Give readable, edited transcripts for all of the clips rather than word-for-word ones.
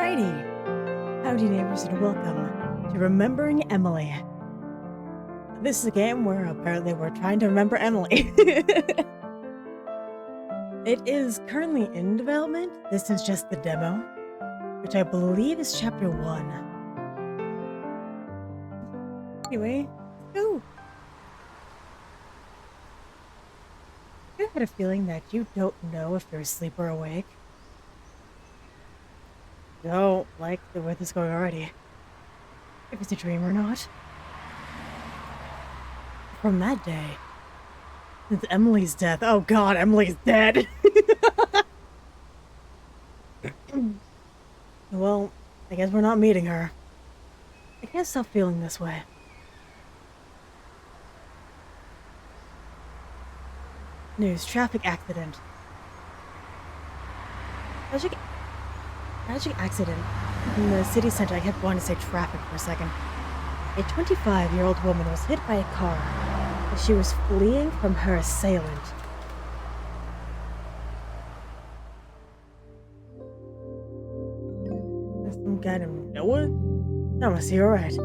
Alrighty, howdy neighbors and welcome to Remembering Emily. This is a game where apparently we're trying to remember Emily. It is currently in development. This is just the demo, which I believe is chapter 1. Anyway, let's go. You had a feeling that you don't know if you're asleep or awake? Don't like the way this is going already. If it's a dream or not. From that day, since Emily's death. Oh god, Emily's dead! Well, I guess we're not meeting her. I can't stop feeling this way. News, traffic accident. Tragic accident in the city center. I kept wanting to say traffic for a second. A 25-year-old woman was hit by a car as she was fleeing from her assailant. Some guy named Noah? Thomas, you alright?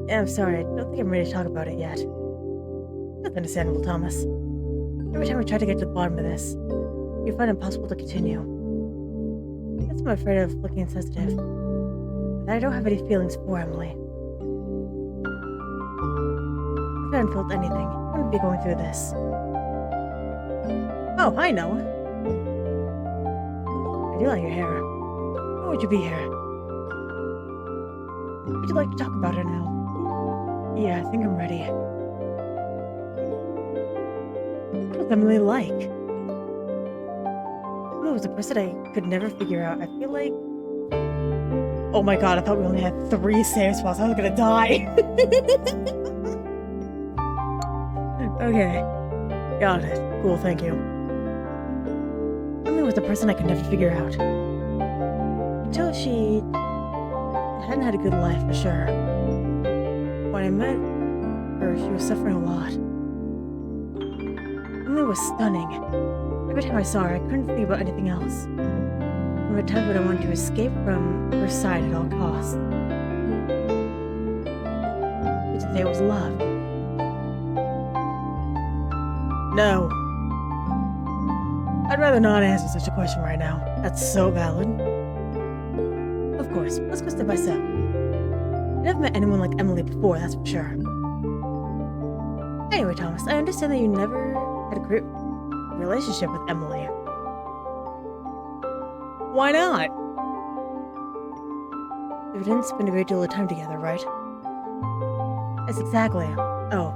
Yeah, I'm sorry. I don't think I'm ready to talk about it yet. That's understandable, Thomas. Every time I try to get to the bottom of this, you find it impossible to continue. I guess I'm afraid of looking insensitive, but I don't have any feelings for Emily. If I hadn't felt anything, I wouldn't be going through this. Oh, hi, Noah. I do like your hair. Why would you be here? Would you like to talk about it now? Yeah, I think I'm ready. What was Emily like? Emily was a person I could never figure out. I feel like... Oh my god, I thought we only had 3 save spots. I was gonna die. Okay. Got it. Cool, thank you. Emily was the person I could never figure out. Until she hadn't had a good life, for sure. When I met her, she was suffering a lot. Emily was stunning. Every time I saw her, I couldn't think about anything else. There were times when I wanted to escape from her side at all costs. But today was love. No. I'd rather not answer such a question right now. That's so valid. Of course, let's go step by step. I never met anyone like Emily before, that's for sure. Anyway, Thomas, I understand that you never had a great relationship with Emily. Why not? We didn't spend a great deal of time together, right? That's exactly. Oh.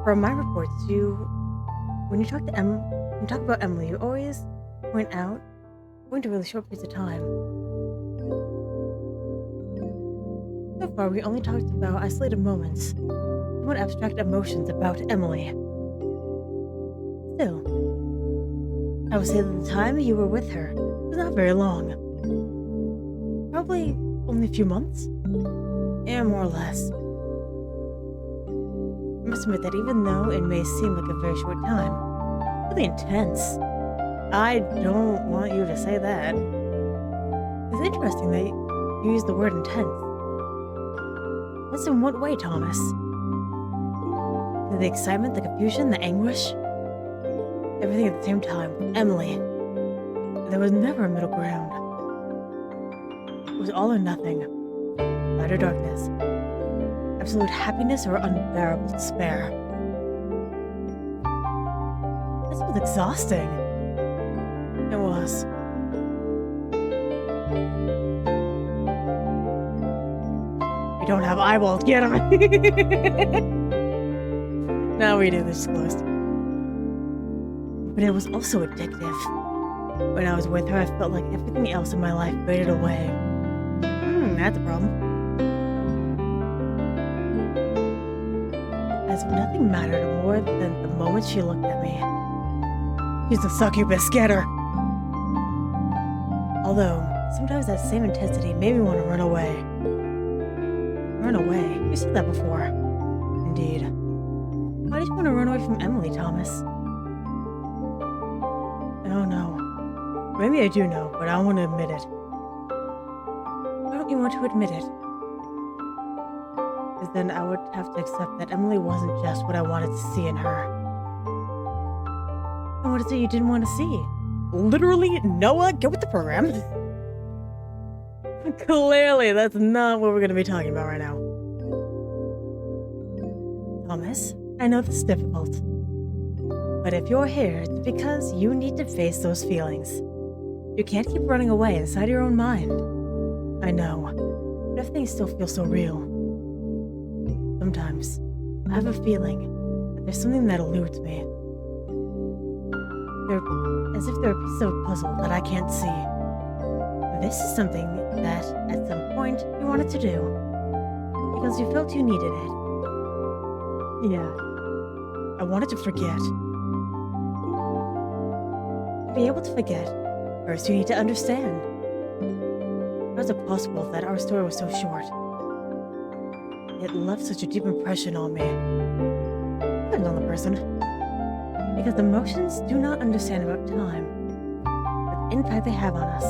From my reports, when you talk about Emily, you always point out going to really short periods of time. So far, we only talked about isolated moments, somewhat abstract emotions about Emily. Still, I would say that the time you were with her was not very long. Probably only a few months? Yeah, more or less. I must admit that even though it may seem like a very short time, it's really intense. I don't want you to say that. It's interesting that you use the word intense. That's in what way, Thomas? The excitement, the confusion, the anguish? Everything at the same time. Emily. There was never a middle ground. It was all or nothing. Light or darkness. Absolute happiness or unbearable despair. This was exhausting. It was. We don't have eyeballs. Get them! Now we do. This is closed. But it was also addictive. When I was with her, I felt like everything else in my life faded away. That's a problem. As if nothing mattered more than the moment she looked at me. She's a succubus, get her! Although, sometimes that same intensity made me want to run away. Run away? You said that before. Indeed. Why did you want to run away from Emily, Thomas? Oh no. Maybe I do know, but I don't want to admit it. Why don't you want to admit it? Because then I would have to accept that Emily wasn't just what I wanted to see in her. And what is it you didn't want to see? Literally, Noah, get with the program. Clearly, that's not what we're going to be talking about right now. Thomas, I know this is difficult. But if you're here, it's because you need to face those feelings. You can't keep running away inside your own mind. I know, but everything still feels so real. Sometimes, I have a feeling that there's something that eludes me. As if there are pieces of a puzzle that I can't see. This is something that, at some point, you wanted to do. Because you felt you needed it. Yeah. I wanted to forget. To be able to forget, first you need to understand. How is it possible that our story was so short? It left such a deep impression on me. Depends on the person. Because emotions do not understand about time, but the impact they have on us.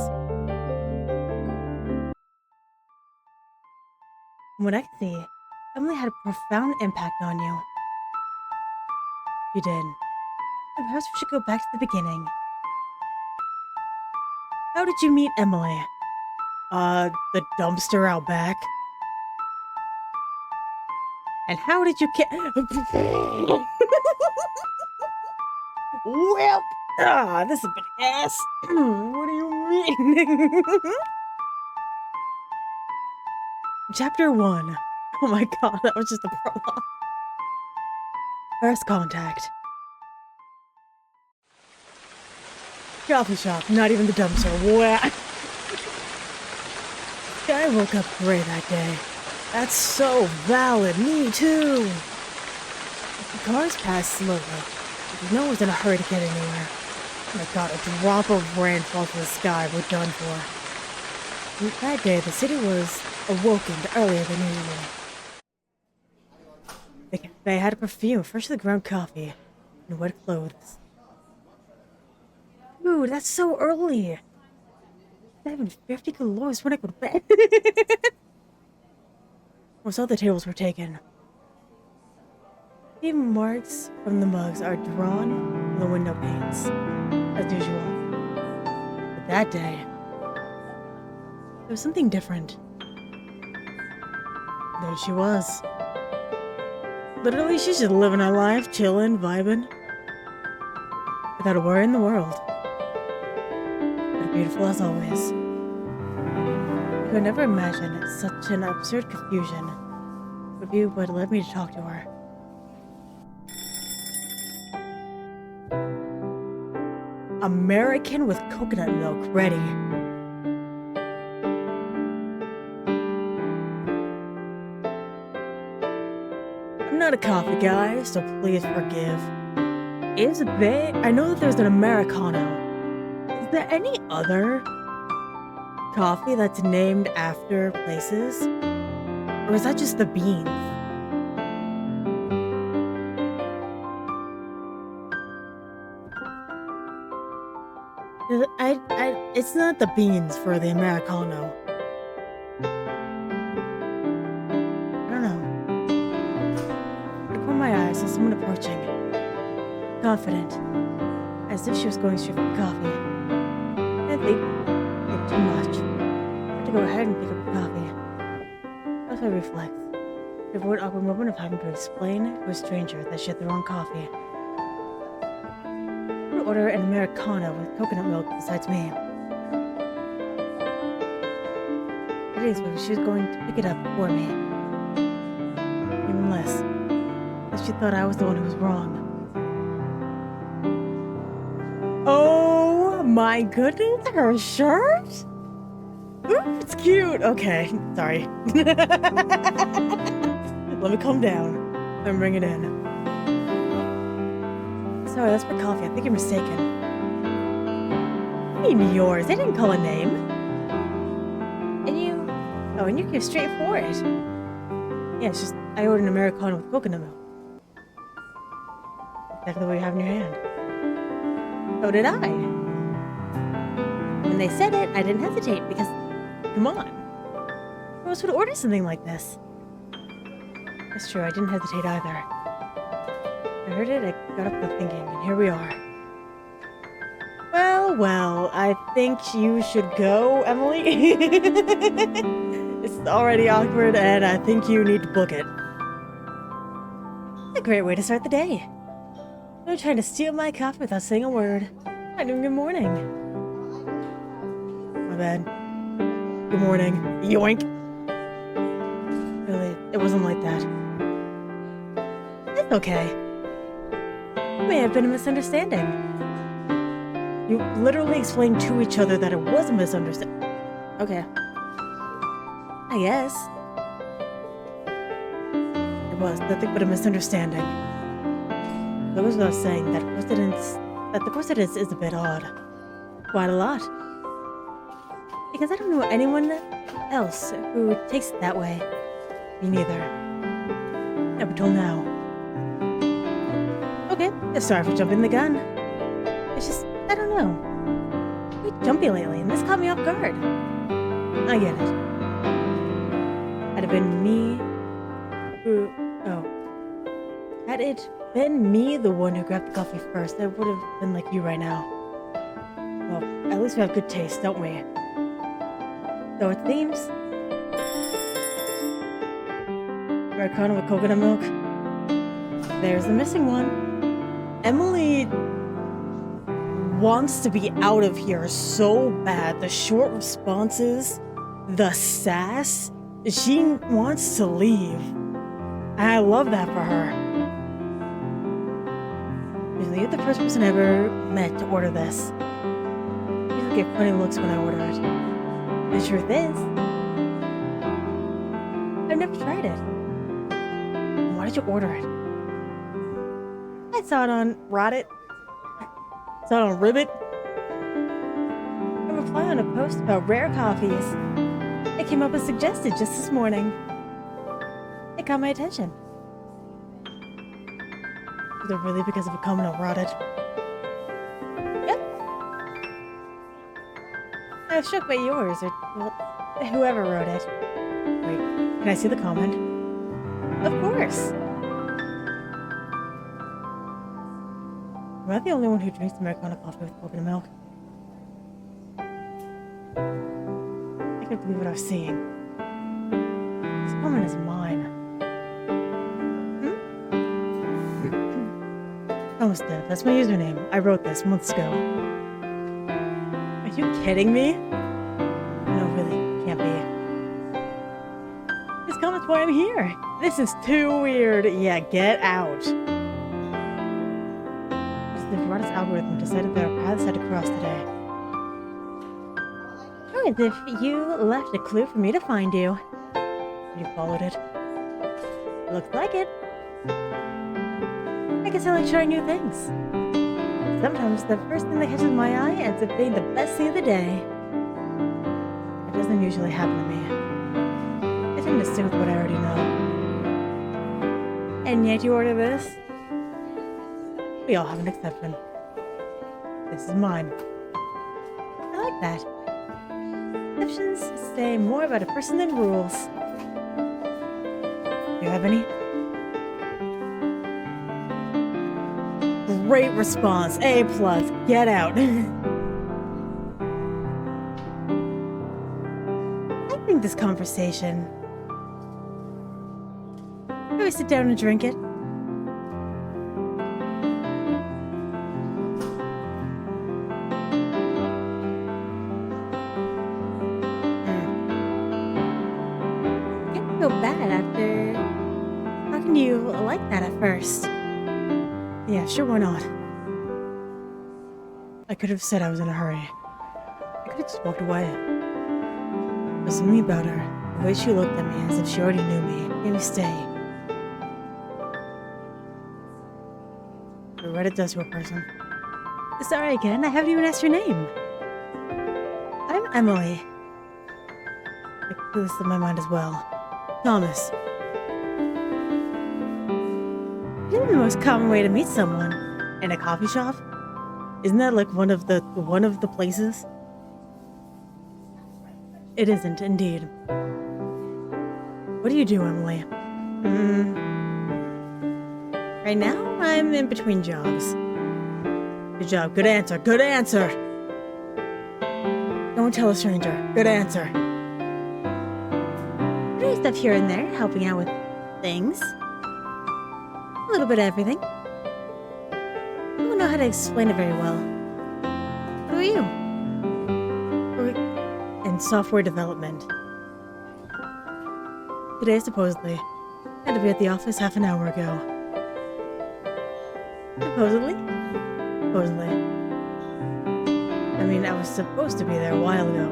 From what I can see, Emily had a profound impact on you. You did. But perhaps we should go back to the beginning. How did you meet Emily? The dumpster out back. And how did you Well, this is a bit of ass. What do you mean? Chapter 1. Oh my god, that was just the prologue. First contact. Coffee shop, not even the dumpster. What? I woke up gray that day. That's so valid. Me too. The cars passed slowly. No one was in a hurry to get anywhere. Oh my god, a drop of rain fell from the sky. We're done for. That day, the city was awakened earlier than usual. The cafe had a perfume, freshly ground coffee, and wet clothes. Dude, that's so early. 7:50, good lord, when I go to bed. Most all the tables were taken. The marks from the mugs are drawn on the window panes, as usual. But that day, there was something different. There she was. Literally, she's just living her life, chilling, vibing. Without a worry in the world. But beautiful as always. I could never imagine such an absurd confusion would be what led me to talk to her. American with coconut milk ready. I'm not a coffee guy, so please forgive. I know that there's an Americano. Is there any other coffee that's named after places? Or is that just the beans? It's not the beans for the Americano. I don't know. I caught my eyes saw someone approaching. Confident. As if she was going straight for the coffee. I think too much. I had to go ahead and pick up the coffee. That's my reflex. To avoid awkward moment of having to explain to a stranger that she had the wrong coffee. I would order an Americano with coconut milk besides me. It is because she was going to pick it up for me. Even less, because she thought I was the one who was wrong. Oh my goodness, her shirt? Ooh, it's cute. Okay, sorry. Let me calm down and bring it in. Sorry, that's for coffee. I think you're mistaken. I mean yours. They didn't call a name. And you came straight for it. Yeah, it's just, I ordered an Americano with coconut milk. Exactly what you have in your hand. So did I. When they said it, I didn't hesitate because, come on. Who else would order something like this? That's true, I didn't hesitate either. I heard it, I got up to thinking, and here we are. Well, I think you should go, Emily. It's already awkward, and I think you need to book it. A great way to start the day. You're trying to steal my coffee without saying a word. I'm doing good morning. My bad. Good morning. Yoink. Really, it wasn't like that. It's okay. It may have been a misunderstanding. You literally explained to each other that it was a misunderstanding. Okay. I guess. It was nothing but a misunderstanding. That was what I was saying, that the coincidence is a bit odd. Quite a lot. Because I don't know anyone else who takes it that way. Me neither. Never till now. Okay, sorry for jumping the gun. It's just, I don't know. Quite jumpy lately, and this caught me off guard. I get it. Had it been me who... Oh. Had it been me the one who grabbed the coffee first, I would have been like you right now. Well, at least we have good taste, don't we? So it seems. Americano with coconut milk. There's the missing one. Emily wants to be out of here so bad. The short responses, the sass. She wants to leave. And I love that for her. Usually you're the first person I ever met to order this. I usually get funny looks when I order it. The truth is, I've never tried it. Why did you order it? I saw it on Reddit. Saw it on Ribbit. A reply on a post about rare coffees. It came up as suggested just this morning. It caught my attention. Was it really because of a comment on Reddit? Yep. I was shook by yours, or well, whoever wrote it. Wait, can I see the comment? Of course. Am I the only one who drinks Americano coffee with coconut milk? I can't believe what I was seeing. This comment is mine. Thomas Dev, that's my username. I wrote this months ago. Are you kidding me? No, really, can't be. This comment's why I'm here. This is too weird. Yeah, get out. The Verada's algorithm decided that our paths had to cross today. Oh, as if you left a clue for me to find you. You followed it. Looks like it. I guess I like trying new things. Sometimes the first thing that catches my eye ends up being the best thing of the day. It doesn't usually happen to me. I tend to stick with what I already know. And yet you order this? We all have an exception. This is mine. I like that. Exceptions say more about a person than rules. Do you have any? Great response. A+. Get out. I think this conversation... Shall we sit down and drink it? Feel bad after talking to you like that at first. Yeah, sure, why not? I could have said I was in a hurry. I could have just walked away. But something about her, the way she looked at me as if she already knew me, made me stay. But Reddit does to a person. Sorry again, I haven't even asked your name. I'm Emily. I put this in my mind as well. Thomas. Isn't the most common way to meet someone? In a coffee shop? Isn't that like one of the places? It isn't, indeed. What do you do, Emily? Right now, I'm in between jobs. Good job. Good answer. Good answer. Don't tell a stranger. Good answer. Doing stuff here and there, helping out with things. A little bit of everything. I don't know how to explain it very well. Who are you? In software development. Today, supposedly. Had to be at the office half an hour ago. Supposedly? Supposedly. I mean, I was supposed to be there a while ago.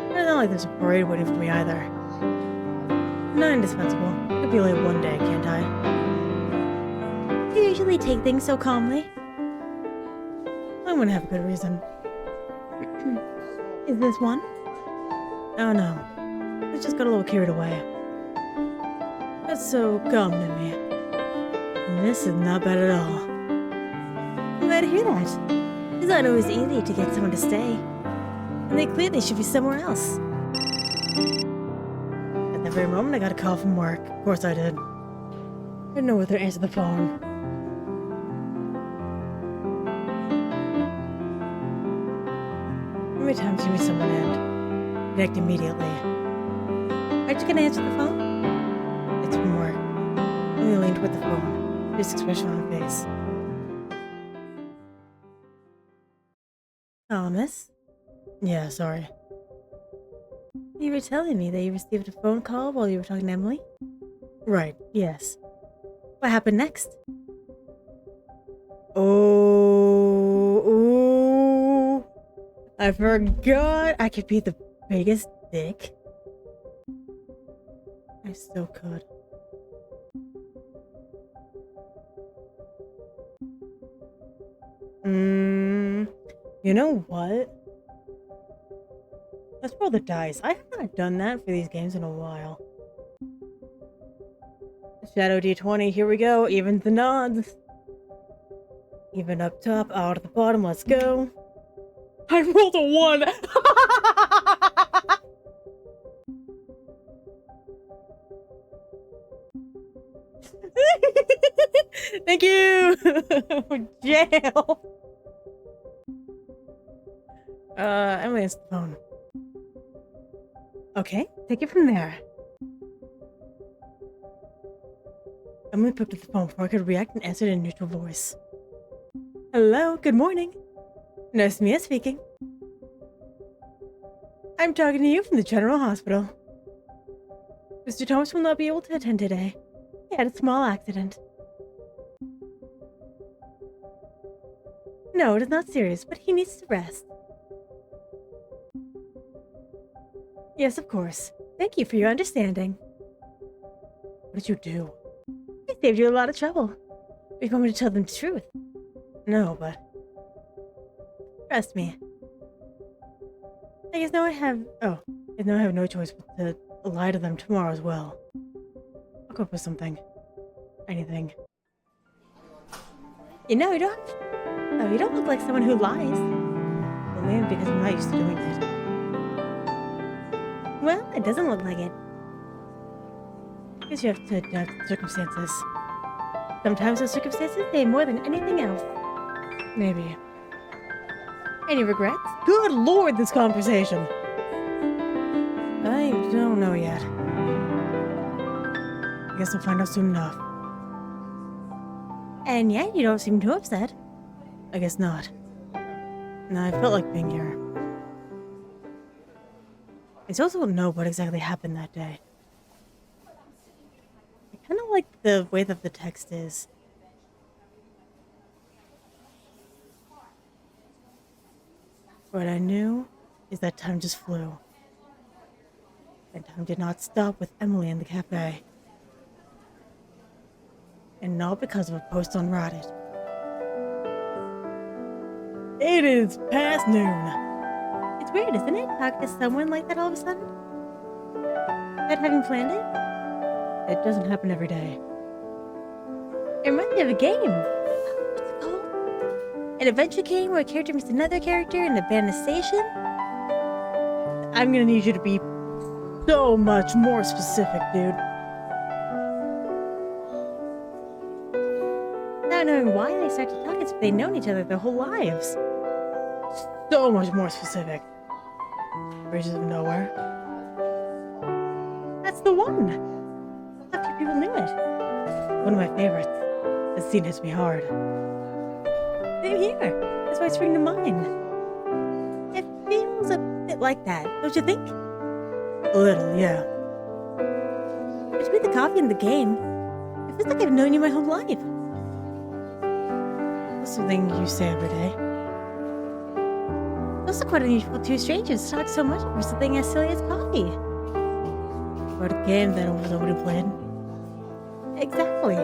It's not like there's a parade waiting for me either. Not indispensable. I could be late one day, can't I? Do you usually take things so calmly? I'm gonna have a good reason. Is this one? Oh no. I just got a little carried away. That's so calm in me. And this is not bad at all. I'm glad to hear that. It's not always easy to get someone to stay. And they clearly should be somewhere else. At that very moment, I got a call from work. Of course I did. I didn't know whether to answer the phone. How many times do you meet someone and connect immediately? Aren't you gonna answer the phone? It's from work. Emily leaned toward the phone, this expression on her face. Thomas? Yeah, sorry. You were telling me that you received a phone call while you were talking to Emily? Right, yes. What happened next? Oh, I forgot I could be the biggest dick. I still could. You know what? Let's roll the dice. I have not done that for these games in a while. Shadow D20, here we go. Even the nods. Even up top, out at the bottom, let's go. I rolled a 1! Thank you! Jail! Emily answered the phone. Okay, take it from there. Emily picked up the phone before I could react and answered in a neutral voice. Hello, good morning. Nurse Mia speaking. I'm talking to you from the General Hospital. Mr. Thomas will not be able to attend today. He had a small accident. No, it is not serious, but he needs to rest. Yes, of course. Thank you for your understanding. What did you do? I saved you a lot of trouble. You want me to tell them the truth? No, but... Trust me. I guess now I have... Oh, I now have no choice but to lie to them tomorrow as well. I'll come up with something. Anything. You know, you don't... Oh, you don't look like someone who lies. Well, maybe because I'm not used to doing it. Well, it doesn't look like it. I guess you have to adapt to the circumstances. Sometimes those circumstances say more than anything else. Maybe. Any regrets? Good lord, this conversation! I don't know yet. I guess we'll find out soon enough. And yet, you don't seem too upset. I guess not. No, I felt like being here. I still don't know what exactly happened that day. I kind of like the way that the text is. What I knew is that time just flew. And time did not stop with Emily in the cafe. And not because of a post on Reddit. It is past noon. It's weird, isn't it? Talk to someone like that all of a sudden? Without having planned it? It doesn't happen every day. It reminds me of a game. What's it called? An adventure game where a character meets another character in an abandoned station? I'm gonna need you to be so much more specific, dude. Not knowing why they start to talk as if they've known each other their whole lives. So much more specific. Bridges of Nowhere. That's the one! I thought few people knew it. One of my favorites. The scene hits me hard. Same here. That's why it's springing to mind. It feels a bit like that, don't you think? A little, yeah. Between the coffee and the game, it feels like I've known you my whole life. That's something you say every day. It's also quite unusual for two strangers to talk so much over something as silly as coffee. About a game that almost nobody played. Exactly.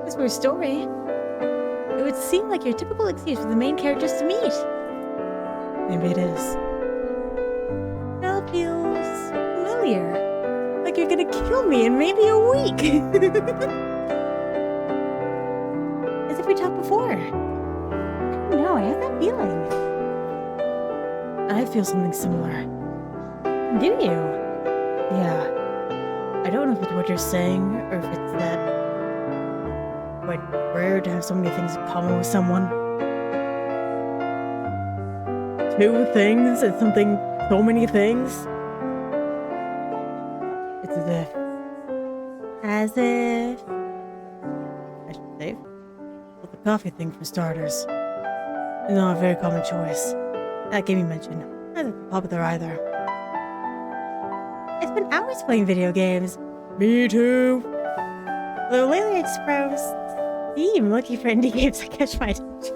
As for a story, it would seem like your typical excuse for the main characters to meet. Maybe it is. It all feels familiar. Like you're gonna kill me in maybe a week. As if we talked before. I don't know, I have that feeling. I feel something similar. Do you? Yeah. I don't know if it's what you're saying, or if it's that quite rare to have so many things in common with someone. Two things and something, so many things. It's as if, I should say, well, the coffee thing for starters. It's not a very common choice. That game you mentioned, not that popular either. I spent hours playing video games. Me too. Though lately I expressed Steam looking for indie games that catch my attention.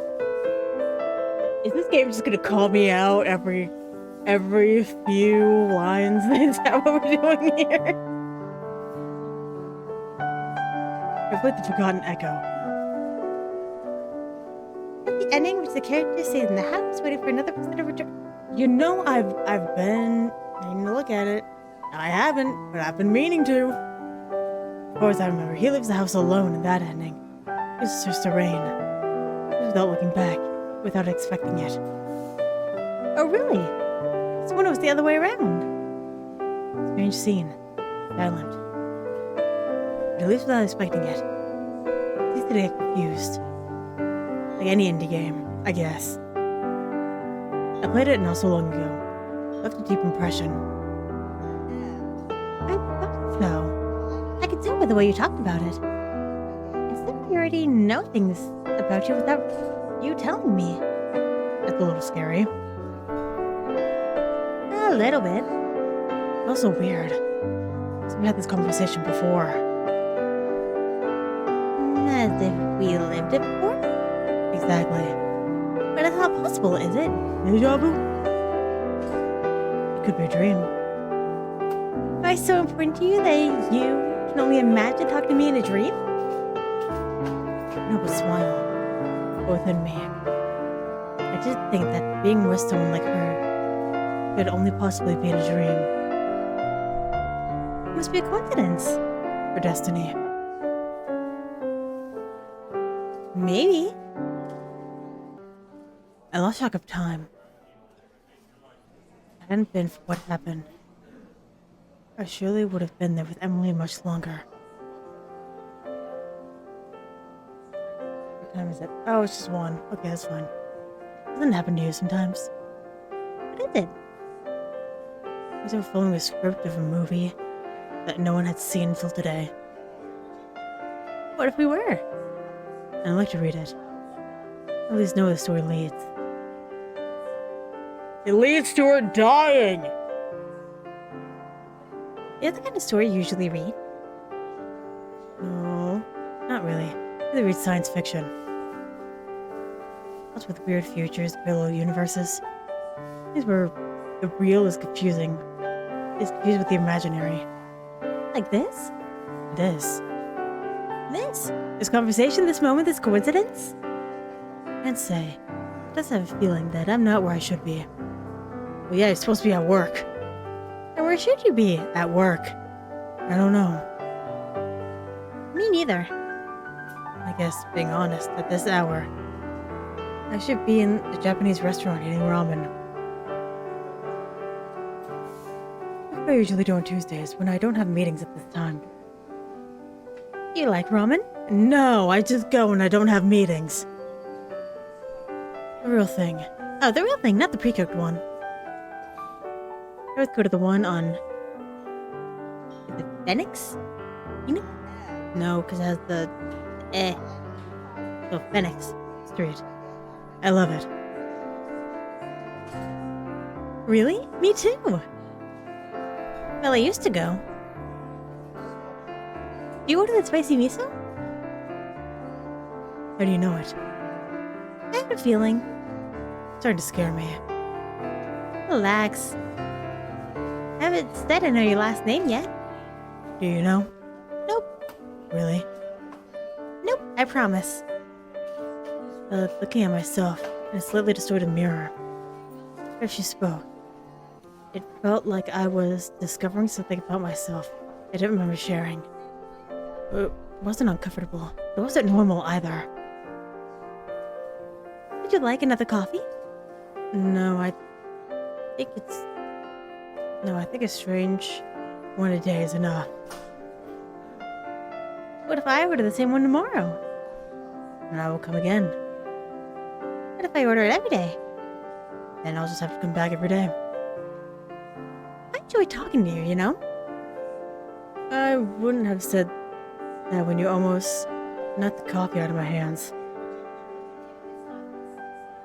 Is this game just gonna call me out every few lines? Is that what we're doing here? I've played The Forgotten Echo. At the ending, which the character stays in the house waiting for another person to return. You know, I've been meaning to look at it. I haven't, but I've been meaning to. Of course, I remember he leaves the house alone in that ending. It starts to rain. Without looking back, without expecting it. Oh, really? It's when it was the other way around. Strange scene. Silent. But he leaves without expecting it. It's easy to get confused. Like any indie game, I guess. I played it not so long ago. Left a deep impression. I thought so. I could tell by the way you talked about it. It's like I already know things about you without you telling me. That's a little scary. A little bit. Also weird. So we had this conversation before. As if we lived it before? Exactly. But it's not possible, is it? Deja vu? It could be a dream. Am I so important to you that you can only imagine talking to me in a dream? No, but smile. Within me. I just think that being with someone like her could only possibly be in a dream. It must be a coincidence. Or destiny. Maybe. I lost track of time. If it hadn't been for what happened, I surely would have been there with Emily much longer. What time is it? Oh, it's just 1. Okay, that's fine. Doesn't happen to you sometimes. What is it? I was following a script of a movie that no one had seen until today. What if we were? And I'd like to read it. At least know where the story leads. It leads to her dying! Is that the kind of story you usually read? No, not really. I really read science fiction. Lots with weird futures, parallel universes. These where the real is confusing. It's confused with the imaginary. Like this? This. This conversation, this moment, this coincidence? Can't say. It does have a feeling that I'm not where I should be. Well, yeah, you're supposed to be at work. And where should you be? At work. I don't know. Me neither. I guess, being honest, at this hour, I should be in a Japanese restaurant eating ramen. What do I usually do on Tuesdays when I don't have meetings at this time? Do you like ramen? No, I just go when I don't have meetings. The real thing. Oh, the real thing, not the pre-cooked one. I always go to the one on... Is it Phoenix? Phoenix? No, because it has the... So, Phoenix Street. I love it. Really? Me too! Well, I used to go. Do you order the spicy miso? How do you know it? I have a feeling. It's starting to scare me. Relax. I haven't said I know your last name yet. Do you know? Nope. Really? Nope, I promise. Looking at myself in a slightly distorted mirror. As she spoke, it felt like I was discovering something about myself I didn't remember sharing. It wasn't uncomfortable. It wasn't normal either. Would you like another coffee? No, I think it's strange. One a day is enough. What if I order the same one tomorrow? And I will come again. What if I order it every day? Then I'll just have to come back every day. I enjoy talking to you, you know? I wouldn't have said that when you almost knocked the coffee out of my hands.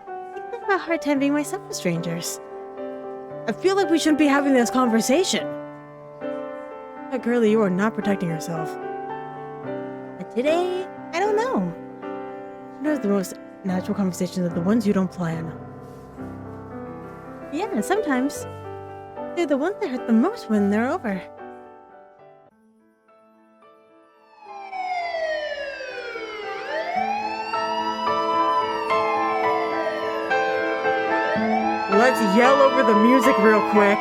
I have a hard time being myself with strangers. I feel like we shouldn't be having this conversation. But girlie, you are not protecting yourself. But today, I don't know. Sometimes the most natural conversations are the ones you don't plan. Yeah, and sometimes they're the ones that hurt the most when they're over. Let's yell over the music real quick.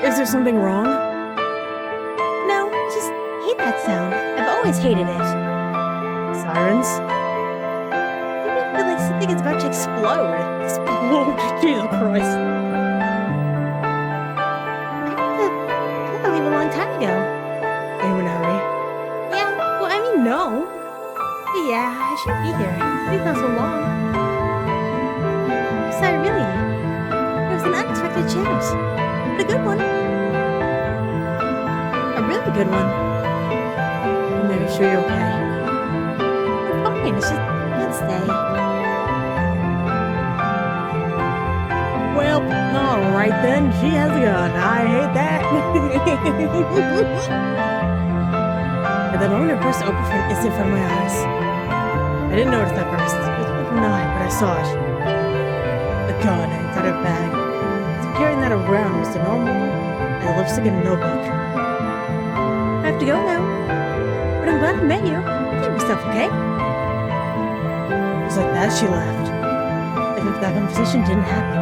Is there something wrong? No, just hate that sound. I've always hated it. Sirens? I feel like something is about to explode. Explode? Jesus Christ. I had to leave a long time ago. Are you in a hurry? Yeah, well, I mean, no. Yeah, I should be here. It's not so long. Sorry, really. It was an unexpected chance. But a good one. A really good one. Are you sure you're okay? I'm fine, it's just Wednesday. Well, alright then, she has a gun. I hate that. At the moment her purse opened for an instant in front of my eyes. I didn't notice that first. It was open eye, but I saw it. A gun inside her bag. So carrying that around was the normal, and a lipstick and a notebook. I have to go now. But I'm glad I met you. Keep yourself, okay? Just like that, she left. As if that conversation didn't happen.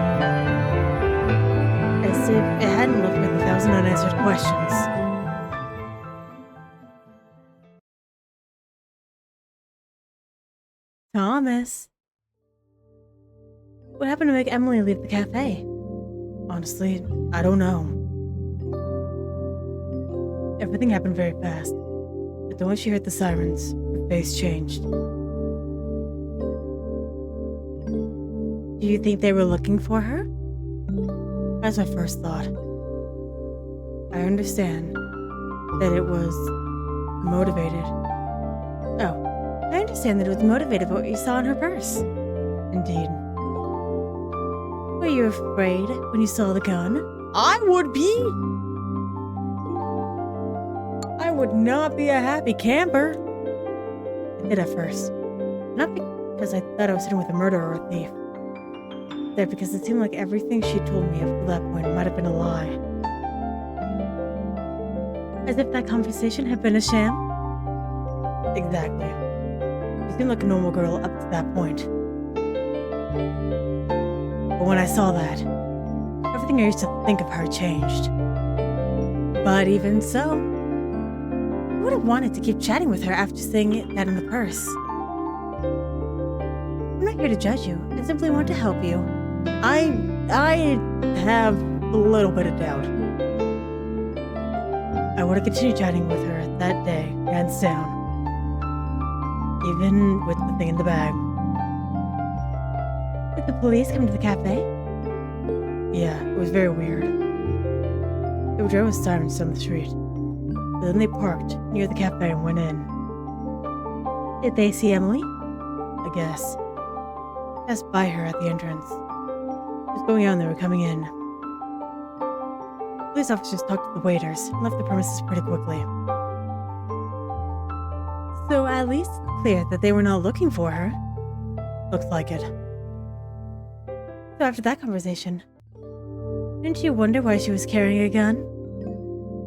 As if it hadn't left me with 1,000 unanswered questions. Thomas. What happened to make Emily leave the cafe? Honestly, I don't know. Everything happened very fast, but the moment she heard the sirens, her face changed. Do you think they were looking for her? That's my first thought. I understand that it was motivated. Oh, I understand that it was motivated by what you saw in her purse. Indeed. Were you afraid when you saw the gun? I would be! I would not be a happy camper. I did at first. Not because I thought I was sitting with a murderer or a thief. But because it seemed like everything she told me up to that point might have been a lie. As if that conversation had been a sham? Exactly. She seemed like a normal girl up to that point. But when I saw that, everything I used to think of her changed. But even so, I would have wanted to keep chatting with her after seeing that in the purse. I'm not here to judge you. I simply want to help you. I have a little bit of doubt. I would have continued chatting with her that day, hands down. Even with the thing in the bag. Did the police come to the cafe? Yeah, it was very weird. They were driving sirens down the street. But then they parked near the cafe and went in. Did they see Emily? I guess. Passed by her at the entrance. She was going out and they were coming in. Police officers talked to the waiters and left the premises pretty quickly. So at least it's clear that they were not looking for her. Looks like it. So after that conversation, didn't you wonder why she was carrying a gun?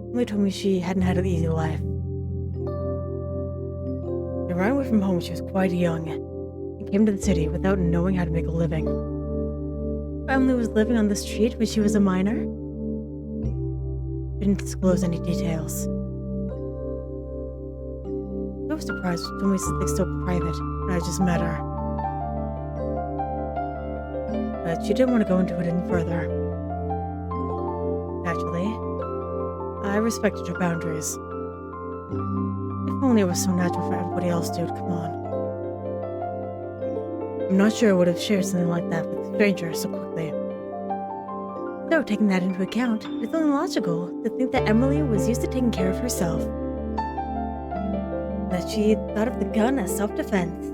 Emily told me she hadn't had an easy life. She ran away from home when she was quite young and came to the city without knowing how to make a living. Her family was living on the street when she was a minor. She didn't disclose any details. I was surprised she told me something so private when I just met her. But she didn't want to go into it any further. Naturally, I respected her boundaries. If only it was so natural for everybody else to, come on. I'm not sure I would have shared something like that with a stranger so quickly. So, taking that into account, it's only logical to think that Emily was used to taking care of herself. That she thought of the gun as self-defense.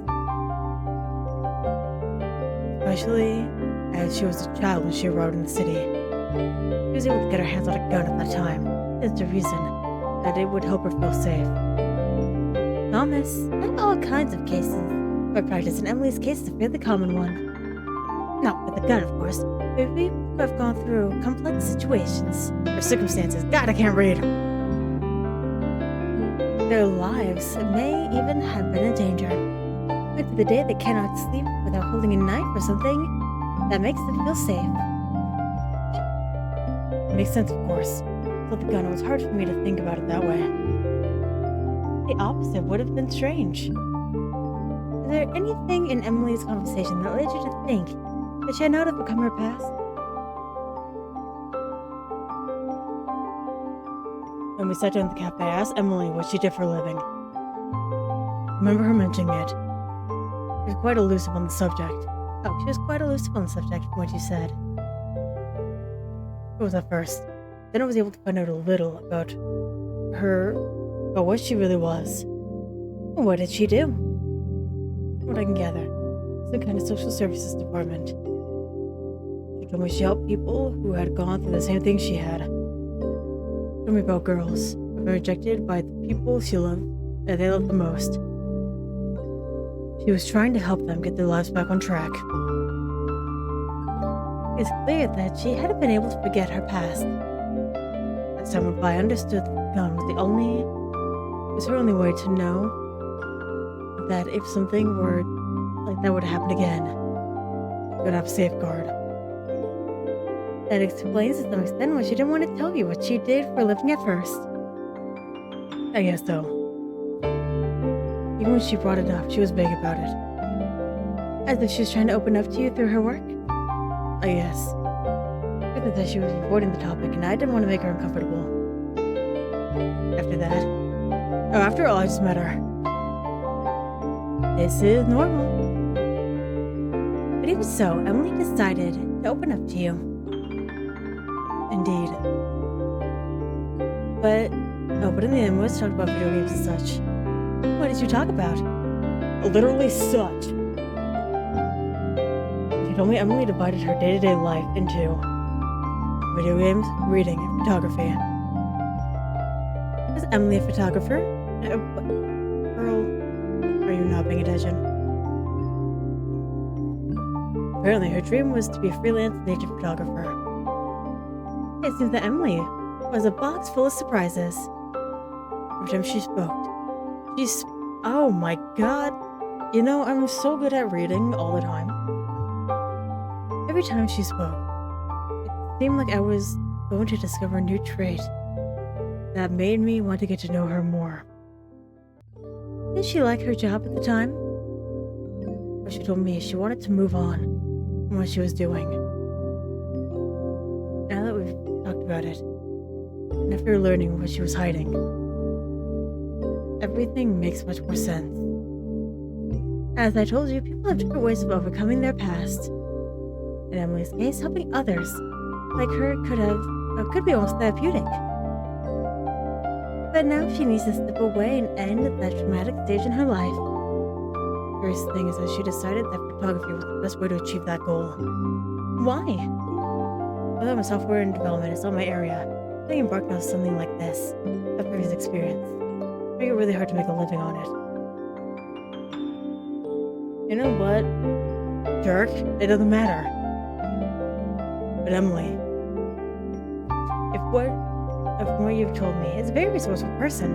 Especially as she was a child when she arrived in the city. She was able to get her hands on a gun at that time. There's a reason that it would help her feel safe. Thomas, I have all kinds of cases, but practice in Emily's case is a fairly common one. Not with a gun, of course, but we have gone through complex situations or circumstances. God, I can't read. Their lives may even have been in danger. But to the day they cannot sleep without holding a knife or something that makes them feel safe. It makes sense, of course. With the gun, it was hard for me to think about it that way. The opposite would have been strange. Is there anything in Emily's conversation that led you to think that she had not overcome her past? When we sat down at the cafe, I asked Emily what she did for a living. I remember her mentioning it. She was quite elusive on the subject. Oh, she was quite elusive on the subject from what you said. It was at first. Then I was able to find out a little about her, about what she really was. And what did she do? From what I can gather, some kind of social services department. She told me she helped people who had gone through the same thing she had. She told me about girls who have been rejected by the people she loved, that they loved the most. She was trying to help them get their lives back on track. It's clear that she hadn't been able to forget her past. As time went by, I understood that the gun was her only way to know that if something were like that would happen again, she would have a safeguard. That explains to some extent why she didn't want to tell you what she did for a living at first. I guess so. Even when she brought it up, she was vague about it. As if she was trying to open up to you through her work? I guess. Because that she was avoiding the topic and I didn't want to make her uncomfortable. After all, I just met her. This is normal. But even so, Emily decided to open up to you. Indeed. But in the end, we always talked about video games and such. What did you talk about? Literally such. She told me Emily divided her day-to-day life into video games, reading, and photography. Was Emily a photographer? Girl, are you not paying attention? Apparently, her dream was to be a freelance nature photographer. It seems that Emily was a box full of surprises. Every time she spoke, oh my god. You know, I'm so good at reading all the time. Every time she spoke, it seemed like I was going to discover a new trait that made me want to get to know her more. Did she like her job at the time? But she told me she wanted to move on from what she was doing. Now that we've talked about it, and after learning what she was hiding, everything makes much more sense. As I told you, people have different ways of overcoming their past. In Emily's case, helping others like her could be almost therapeutic. But now she needs to step away and end that traumatic stage in her life. First thing is that she decided that photography was the best way to achieve that goal. Why? Although I'm a software and development is not my area, being embarked on something like this, a previous experience, make it really hard to make a living on it. You know what? Jerk, it doesn't matter. But Emily, from what you've told me, is a very resourceful person.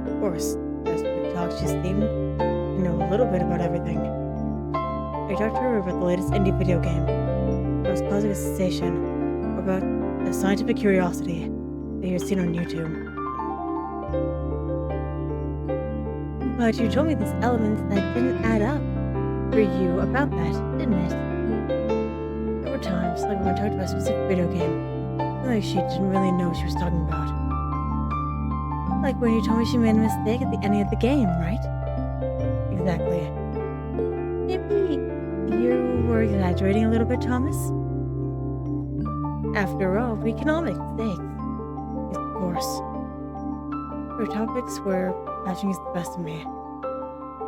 Of course, as we talked, she seemed to know a little bit about everything. I talked to her about the latest indie video game that was causing a sensation, or about a scientific curiosity that you had seen on YouTube. But you told me these elements that didn't add up for you about that, didn't it? There were times, like when I talked about a specific video game, like she didn't really know what she was talking about. Like when you told me she made a mistake at the ending of the game, right? Exactly. Maybe you were exaggerating a little bit, Thomas? After all, we can all make mistakes. Yes, of course. There are topics where passion is the best of me.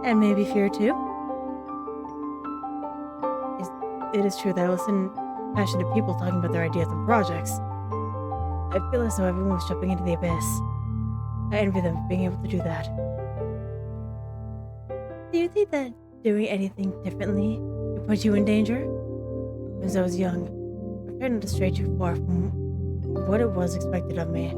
And maybe fear too? It is true that I listen to passionate people talking about their ideas and projects. I feel as though everyone was jumping into the abyss. I envy them for being able to do that. Do you think that doing anything differently would put you in danger? As I was young, I tried not to stray too far from what it was expected of me.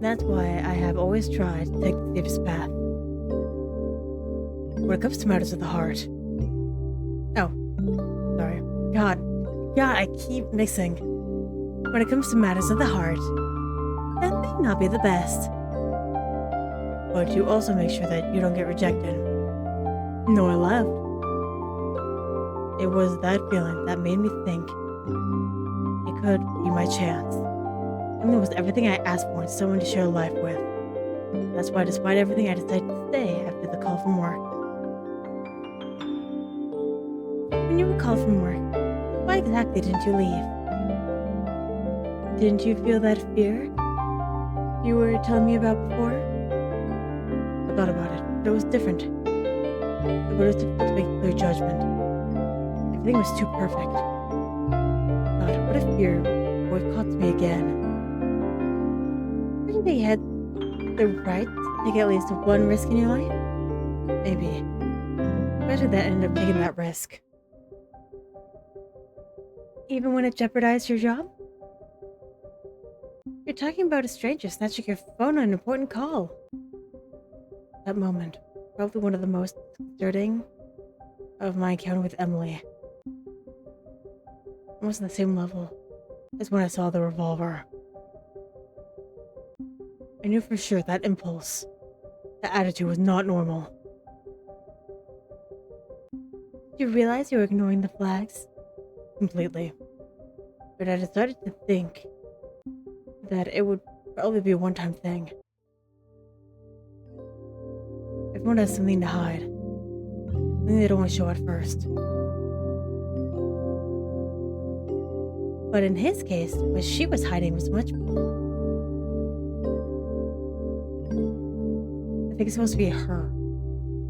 That's why I have always tried to take the safest path. When it comes to matters of the heart. Oh, sorry. God, I keep mixing. When it comes to matters of the heart, that may not be the best. But you also make sure that you don't get rejected, nor left. It was that feeling that made me think it could be my chance. And it was everything I asked for and someone to share life with. That's why, despite everything, I decided to stay after the call from work. When you were called from work, why exactly didn't you leave? Didn't you feel that fear you were telling me about before? I thought about it, but it was different. It was difficult to make a clear judgment. Everything was too perfect. God, what if fear boycotts me again? Wouldn't they had the right to take at least one risk in your life? Maybe. Better that end up taking that risk. Even when it jeopardized your job? You're talking about a stranger snatching your phone on an important call. That moment, probably one of the most disturbing of my encounter with Emily. Almost on the same level as when I saw the revolver. I knew for sure that impulse, that attitude was not normal. You realize you were ignoring the flags? Completely. But I decided to think that it would probably be a one-time thing. Everyone has something to hide. Something they don't want to show at first. But in his case, what she was hiding was much... I think it's supposed to be her.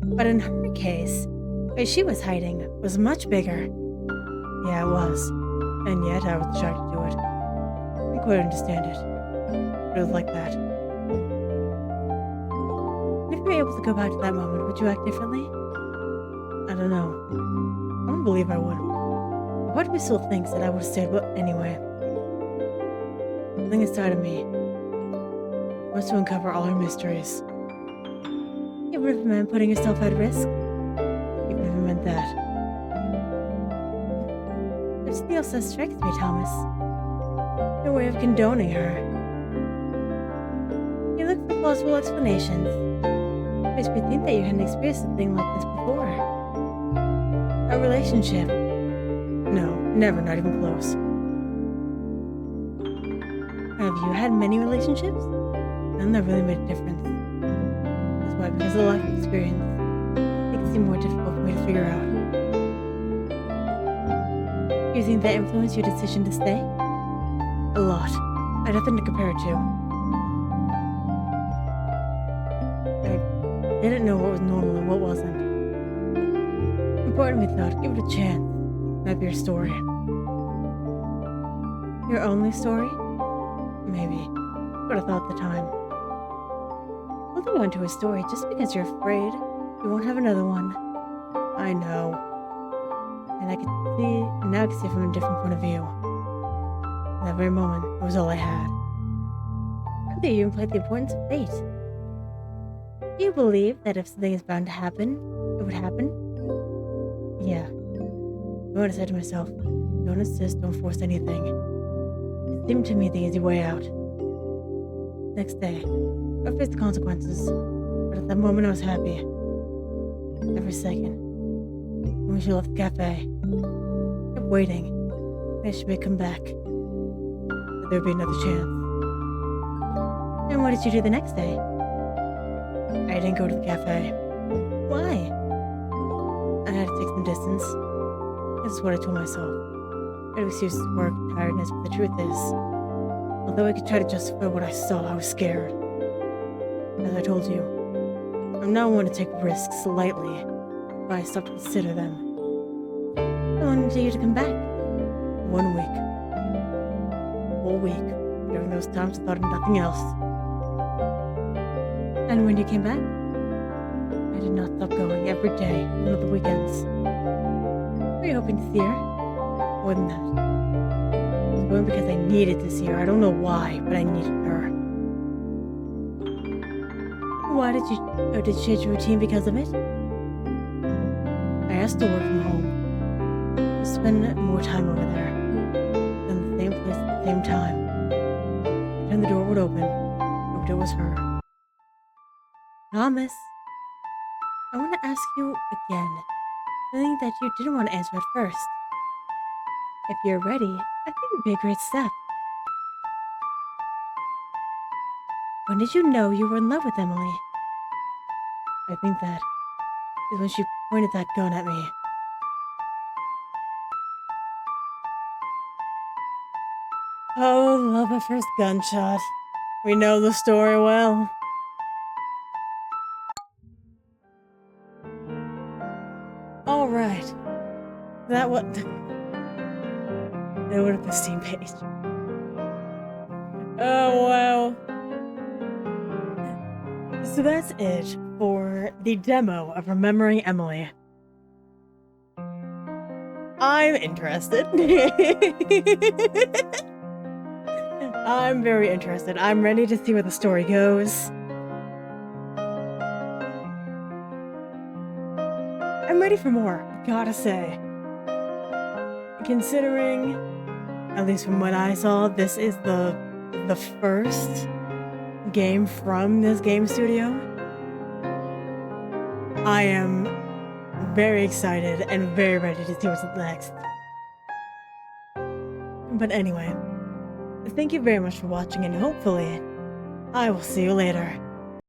But in her case, what she was hiding was much bigger. Yeah, it was. And yet I was attracted to it. I couldn't understand it. But it was like that. If you were able to go back to that moment, would you act differently? I don't know. I don't believe I would. Part of me still thinks that I would have stayed anyway. Something inside of me wants to uncover all her mysteries. Even if it meant putting yourself at risk. Even if it meant that. There's something else that strikes me, Thomas. Your way of condoning her. You look for plausible explanations. Makes me think that you hadn't experienced something like this before. A relationship. No, never, not even close. Have you had many relationships? None that really made a difference. That's why, because of the lack of experience, it makes it seem more difficult for me to figure out. Do you think that influenced your decision to stay? A lot. I had nothing to compare it to. I didn't know what was normal and what wasn't. And part of me thought, give it a chance. Might be your story. Your only story? Maybe. What I thought at the time. Holding on to a story just because you're afraid you won't have another one. I know. And now I can see it from a different point of view. In that very moment, it was all I had. Earlier, you implied the importance of fate. Do you believe that if something is bound to happen, it would happen? Yeah. I said to myself, don't insist, don't force anything. It seemed to me the easy way out. Next day, I faced the consequences, but at that moment I was happy. Every second. When she left the cafe, I kept waiting. Maybe she would come back. That there would be another chance. And what did you do the next day? I didn't go to the cafe. Why? I had to take some distance. This is what I told myself. I had excuses work, tiredness, but the truth is, although I could try to justify what I saw, I was scared. As I told you, I'm not one to take risks lightly, but I stopped to consider them. I wanted you to come back. 1 week. A whole week. During those times I thought of nothing else. And when you came back, I did not stop going every day, even on the weekends. Were you hoping to see her? More than that. I was going because I needed to see her. I don't know why, but I needed her. Why did you change your routine because of it? I asked to work from home. To spend more time over there. In the same place at the same time. Then the door would open. Hoped it was her. Thomas, I want to ask you again. Something that you didn't want to answer at first. If you're ready, I think it would be a great step. When did you know you were in love with Emily? I think that is when she pointed that gun at me. Oh, love at first gunshot. We know the story well. Alright. That was... They went up the Steam page. Oh, wow. So that's it for the demo of Remembering Emily. I'm interested. I'm very interested. I'm ready to see where the story goes. I'm ready for more, gotta say. Considering, at least from what I saw, this is the first game from this game studio. I am very excited and very ready to see what's next. But anyway, thank you very much for watching, and hopefully, I will see you later.